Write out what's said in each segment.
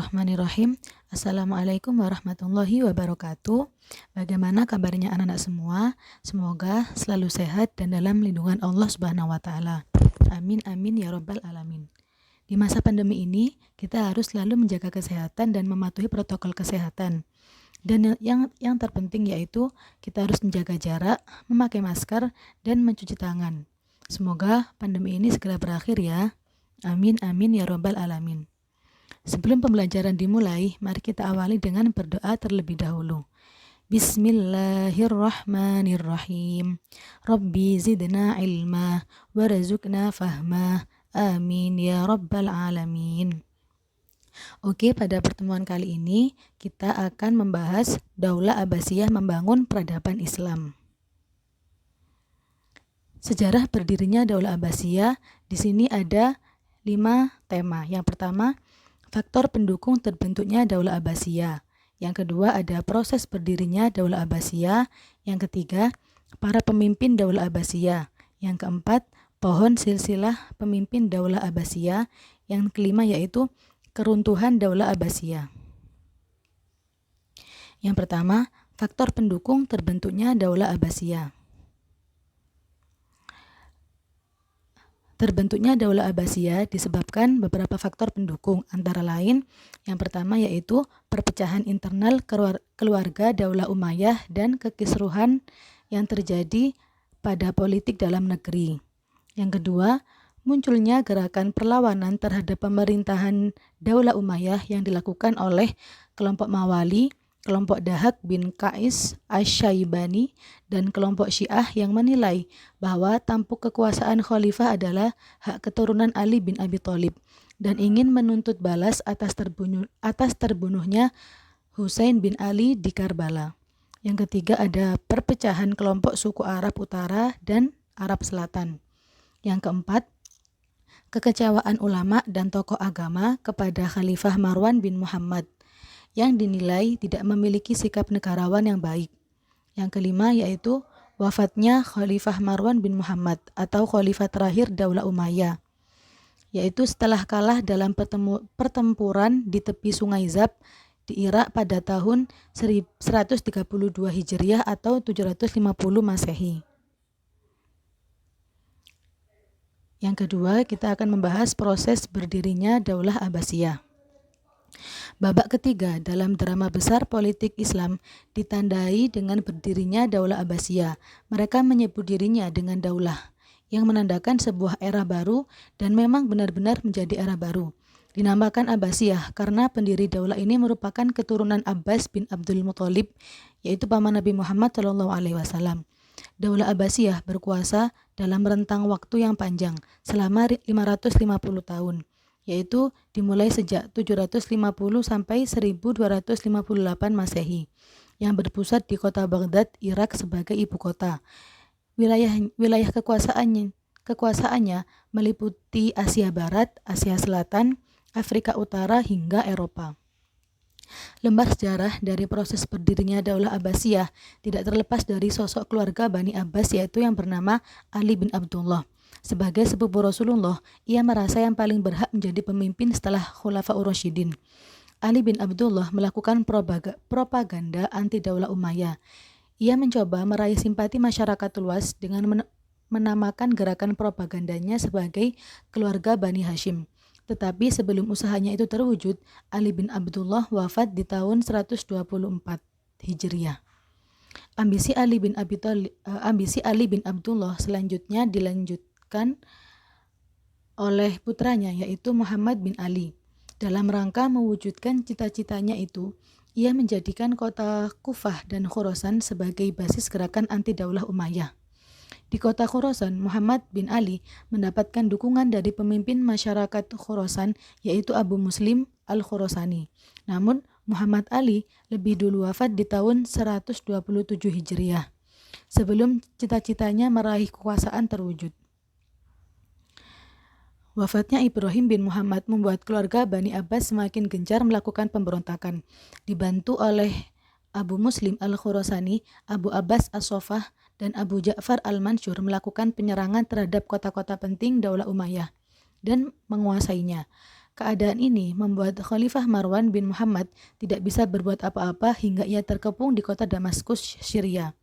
Bismillahirrahmanirrahim. Assalamualaikum warahmatullahi wabarakatuh. Bagaimana kabarnya anak-anak semua? Semoga selalu sehat dan dalam lindungan Allah Subhanahu wa taala. Amin amin ya rabbal alamin. Di masa pandemi ini, kita harus selalu menjaga kesehatan dan mematuhi protokol kesehatan. Dan yang terpenting yaitu kita harus menjaga jarak, memakai masker, dan mencuci tangan. Semoga pandemi ini segera berakhir ya. Amin amin ya rabbal alamin. Sebelum pembelajaran dimulai, mari kita awali dengan berdoa terlebih dahulu. Bismillahirrahmanirrahim. Rabbi zidna ilma warzukna fahma. Amin ya rabbal alamin. Oke, pada pertemuan kali ini kita akan membahas Daulah Abbasiyah membangun peradaban Islam. Sejarah berdirinya Daulah Abbasiyah, di sini ada 5 tema. Yang pertama, faktor pendukung terbentuknya Daulah Abbasiyah. Yang kedua ada proses berdirinya Daulah Abbasiyah. Yang ketiga, para pemimpin Daulah Abbasiyah. Yang keempat, pohon silsilah pemimpin Daulah Abbasiyah. Yang kelima yaitu keruntuhan Daulah Abbasiyah. Yang pertama, faktor pendukung terbentuknya Daulah Abbasiyah. Terbentuknya Daulah Abbasiyah disebabkan beberapa faktor pendukung, antara lain yang pertama yaitu perpecahan internal keluarga Daulah Umayyah dan kekisruhan yang terjadi pada politik dalam negeri. Yang kedua, munculnya gerakan perlawanan terhadap pemerintahan Daulah Umayyah yang dilakukan oleh kelompok Mawali, kelompok Dahak bin Qais Asy-Syaibani, dan kelompok Syiah yang menilai bahwa tampuk kekuasaan khalifah adalah hak keturunan Ali bin Abi Thalib dan ingin menuntut balas atas terbunuhnya Husain bin Ali di Karbala. Yang ketiga ada perpecahan kelompok suku Arab Utara dan Arab Selatan. Yang keempat, kekecewaan ulama dan tokoh agama kepada Khalifah Marwan bin Muhammad yang dinilai tidak memiliki sikap negarawan yang baik. Yang kelima yaitu wafatnya Khalifah Marwan bin Muhammad atau Khalifah terakhir Daulah Umayyah, yaitu setelah kalah dalam pertempuran di tepi Sungai Zab di Irak pada tahun 132 Hijriah atau 750 Masehi. Yang kedua, kita akan membahas proses berdirinya Daulah Abbasiyah. Babak ketiga dalam drama besar politik Islam ditandai dengan berdirinya Daulah Abbasiyah. Mereka menyebut dirinya dengan daulah, yang menandakan sebuah era baru dan memang benar-benar menjadi era baru. Dinamakan Abbasiyah karena pendiri daulah ini merupakan keturunan Abbas bin Abdul Muthalib, yaitu paman Nabi Muhammad SAW. Daulah Abbasiyah berkuasa dalam rentang waktu yang panjang, selama 550 tahun. Yaitu dimulai sejak 750 sampai 1258 Masehi, yang berpusat di kota Baghdad, Irak sebagai ibu kota. Wilayah kekuasaannya meliputi Asia Barat, Asia Selatan, Afrika Utara hingga Eropa. Lembar sejarah dari proses berdirinya Daulah Abbasiyah tidak terlepas dari sosok keluarga Bani Abbas, yaitu yang bernama Ali bin Abdullah. Sebagai sepupu Rasulullah, ia merasa yang paling berhak menjadi pemimpin setelah Khulafaur Rasyidin. Ali bin Abdullah melakukan propaganda anti Daulah Umayyah. Ia mencoba meraih simpati masyarakat luas dengan menamakan gerakan propagandanya sebagai keluarga Bani Hashim. Tetapi sebelum usahanya itu terwujud, Ali bin Abdullah wafat di tahun 124 Hijriah. Ambisi Ali bin Abdullah selanjutnya dilanjutkan oleh putranya yaitu Muhammad bin Ali. Dalam rangka mewujudkan cita-citanya itu, ia menjadikan kota Kufah dan Khurasan sebagai basis gerakan anti Daulah Umayyah. Di kota Khurasan, Muhammad bin Ali mendapatkan dukungan dari pemimpin masyarakat Khurasan yaitu Abu Muslim al-Khurasani. Namun Muhammad Ali lebih dulu wafat di tahun 127 Hijriah, sebelum cita-citanya meraih kekuasaan terwujud. Wafatnya Ibrahim bin Muhammad membuat keluarga Bani Abbas semakin gencar melakukan pemberontakan. Dibantu oleh Abu Muslim al-Khurasani, Abu Abbas as-Sofah, dan Abu Ja'far al-Mansur melakukan penyerangan terhadap kota-kota penting Daulah Umayyah dan menguasainya. Keadaan ini membuat Khalifah Marwan bin Muhammad tidak bisa berbuat apa-apa hingga ia terkepung di kota Damaskus, Syria.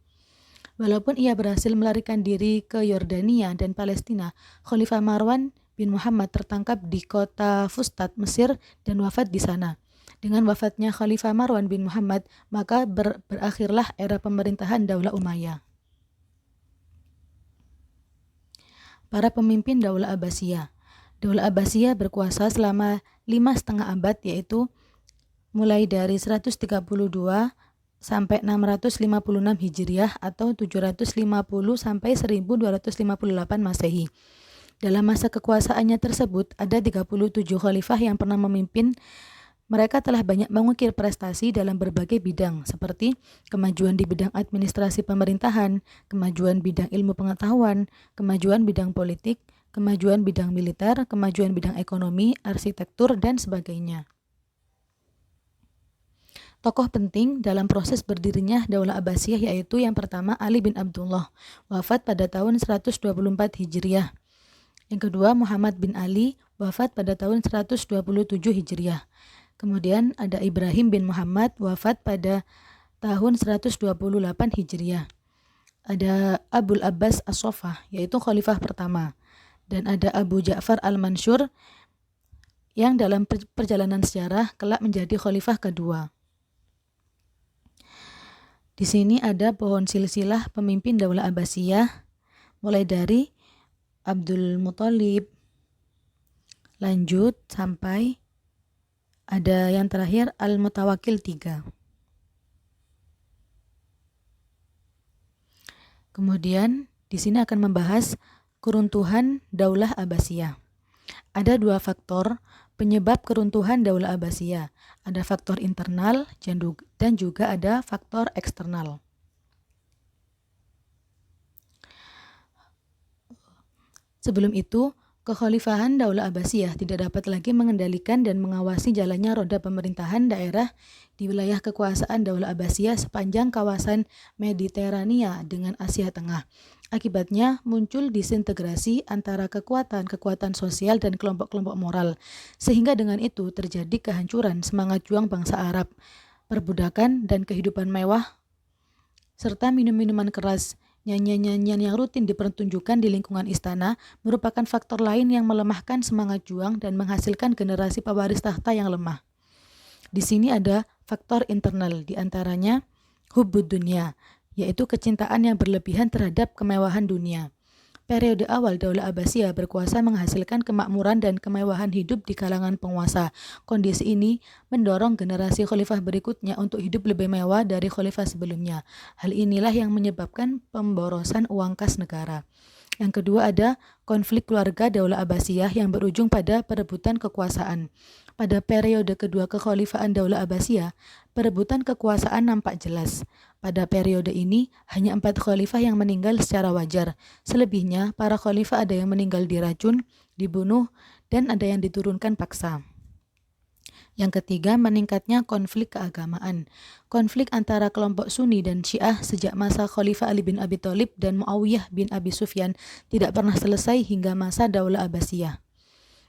Walaupun ia berhasil melarikan diri ke Yordania dan Palestina, Khalifah Marwan bin Muhammad tertangkap di kota Fustat, Mesir dan wafat di sana. Dengan wafatnya Khalifah Marwan bin Muhammad, maka berakhirlah era pemerintahan Daulah Umayyah. Para pemimpin Daulah Abbasiyah. Daulah Abbasiyah berkuasa selama 5,5 abad, yaitu mulai dari 132 sampai 656 Hijriah atau 750 sampai 1258 Masehi. Dalam masa kekuasaannya tersebut, ada 37 khalifah yang pernah memimpin. Mereka telah banyak mengukir prestasi dalam berbagai bidang, seperti kemajuan di bidang administrasi pemerintahan, kemajuan bidang ilmu pengetahuan, kemajuan bidang politik, kemajuan bidang militer, kemajuan bidang ekonomi, arsitektur, dan sebagainya. Tokoh penting dalam proses berdirinya Daulah Abbasiyah yaitu yang pertama Ali bin Abdullah, wafat pada tahun 124 Hijriah. Yang kedua Muhammad bin Ali, wafat pada tahun 127 Hijriah. Kemudian ada Ibrahim bin Muhammad, wafat pada tahun 128 Hijriah. Ada Abul Abbas As-Soffah, yaitu khalifah pertama. Dan ada Abu Ja'far Al-Mansur, yang dalam perjalanan sejarah kelak menjadi khalifah kedua. Di sini ada pohon silsilah pemimpin Daulah Abbasiyah, mulai dari Abdul Muthalib, lanjut sampai ada yang terakhir Al-Mutawakkil 3. Kemudian di sini akan membahas keruntuhan Daulah Abbasiyah. Ada 2 faktor penyebab keruntuhan Daulah Abbasiyah. Ada faktor internal dan juga ada faktor eksternal. Sebelum itu, kekhalifahan Daulah Abbasiyah tidak dapat lagi mengendalikan dan mengawasi jalannya roda pemerintahan daerah di wilayah kekuasaan Daulah Abbasiyah sepanjang kawasan Mediterania dengan Asia Tengah. Akibatnya muncul disintegrasi antara kekuatan sosial dan kelompok-kelompok moral, sehingga dengan itu terjadi kehancuran semangat juang bangsa Arab, perbudakan dan kehidupan mewah, serta minum-minuman keras. Nyanyian-nyanyian yang rutin dipertunjukkan di lingkungan istana merupakan faktor lain yang melemahkan semangat juang dan menghasilkan generasi pewaris tahta yang lemah. Di sini ada faktor internal, diantaranya hubbud dunya, yaitu kecintaan yang berlebihan terhadap kemewahan dunia. Periode awal Daulah Abbasiyah berkuasa menghasilkan kemakmuran dan kemewahan hidup di kalangan penguasa. Kondisi ini mendorong generasi khalifah berikutnya untuk hidup lebih mewah dari khalifah sebelumnya. Hal inilah yang menyebabkan pemborosan uang kas negara. Yang kedua ada konflik keluarga Daulah Abbasiyah yang berujung pada perebutan kekuasaan. Pada periode kedua kekhalifahan Daulah Abbasiyah, perebutan kekuasaan nampak jelas. Pada periode ini, hanya 4 khalifah yang meninggal secara wajar. Selebihnya, para khalifah ada yang meninggal diracun, dibunuh, dan ada yang diturunkan paksa. Yang ketiga, meningkatnya konflik keagamaan. Konflik antara kelompok Sunni dan Syiah sejak masa Khalifah Ali bin Abi Thalib dan Muawiyah bin Abi Sufyan tidak pernah selesai hingga masa Daulah Abbasiyah.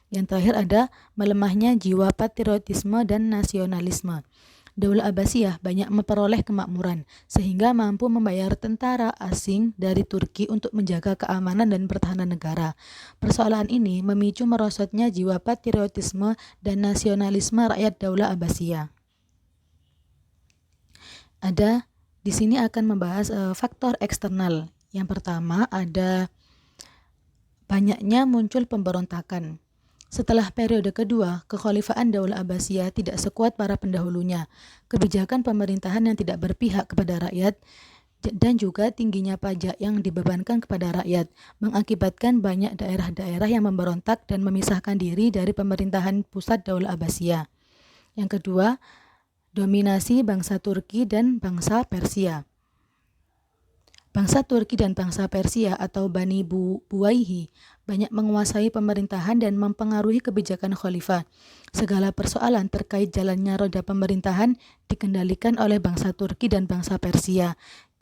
Yang terakhir ada melemahnya jiwa patriotisme dan nasionalisme. Daulah Abbasiyah banyak memperoleh kemakmuran, sehingga mampu membayar tentara asing dari Turki untuk menjaga keamanan dan pertahanan negara. Persoalan ini memicu merosotnya jiwa patriotisme dan nasionalisme rakyat Daulah Abbasiyah. Di sini akan membahas faktor eksternal. Yang pertama ada banyaknya muncul pemberontakan. Setelah periode kedua, kekhalifahan Daulah Abbasiyah tidak sekuat para pendahulunya. Kebijakan pemerintahan yang tidak berpihak kepada rakyat dan juga tingginya pajak yang dibebankan kepada rakyat mengakibatkan banyak daerah-daerah yang memberontak dan memisahkan diri dari pemerintahan pusat Daulah Abbasiyah. Yang kedua, dominasi bangsa Turki dan bangsa Persia. Bangsa Turki dan bangsa Persia atau Bani Buwaihi banyak menguasai pemerintahan dan mempengaruhi kebijakan khalifah. Segala persoalan terkait jalannya roda pemerintahan dikendalikan oleh bangsa Turki dan bangsa Persia,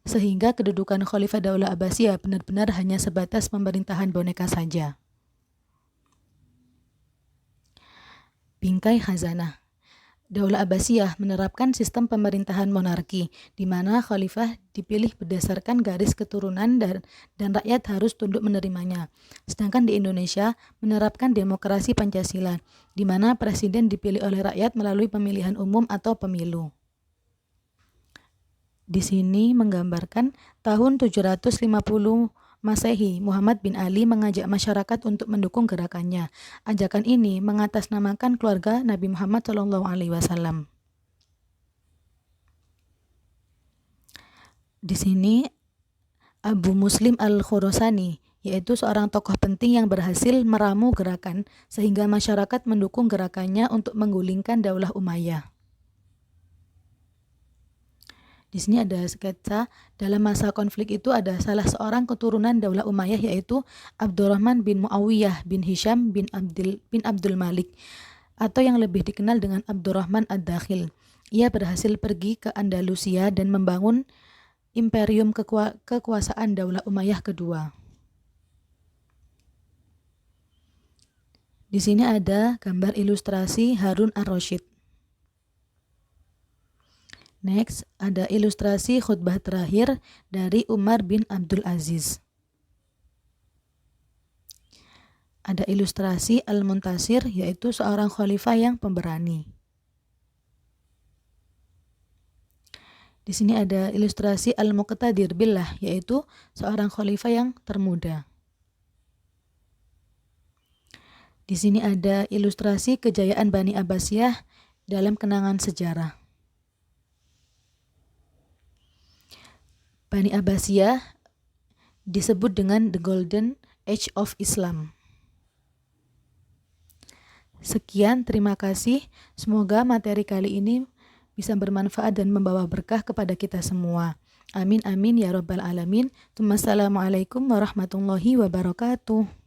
sehingga kedudukan khalifah Daulah Abbasiyah benar-benar hanya sebatas pemerintahan boneka saja. bingkai khazanah. Daulah Abbasiyah menerapkan sistem pemerintahan monarki, di mana khalifah dipilih berdasarkan garis keturunan dan rakyat harus tunduk menerimanya. Sedangkan di Indonesia menerapkan demokrasi Pancasila, di mana presiden dipilih oleh rakyat melalui pemilihan umum atau pemilu. Di sini menggambarkan tahun 750 Masehi, Muhammad bin Ali mengajak masyarakat untuk mendukung gerakannya. Ajakan ini mengatasnamakan keluarga Nabi Muhammad SAW. Di sini Abu Muslim Al-Khurasani, yaitu seorang tokoh penting yang berhasil meramu gerakan sehingga masyarakat mendukung gerakannya untuk menggulingkan Daulah Umayyah. Di sini ada sketsa dalam masa konflik itu ada salah seorang keturunan Daulah Umayyah yaitu Abdurrahman bin Muawiyah bin Hisham bin Abdul Malik atau yang lebih dikenal dengan Abdurrahman Ad-Dakhil. Ia berhasil pergi ke Andalusia dan membangun imperium kekuasaan Daulah Umayyah kedua. Di sini ada gambar ilustrasi Harun ar-Rasyid. Next, ada ilustrasi khutbah terakhir dari Umar bin Abdul Aziz. Ada ilustrasi Al-Muntasir, yaitu seorang khalifah yang pemberani. Di sini ada ilustrasi Al-Muqtadir Billah, yaitu seorang khalifah yang termuda. Di sini ada ilustrasi kejayaan Bani Abbasiyah dalam kenangan sejarah. Bani Abbasiyah disebut dengan The Golden Age of Islam. Sekian, terima kasih. Semoga materi kali ini bisa bermanfaat dan membawa berkah kepada kita semua. Amin amin ya rabbal alamin. Assalamualaikum warahmatullahi wabarakatuh.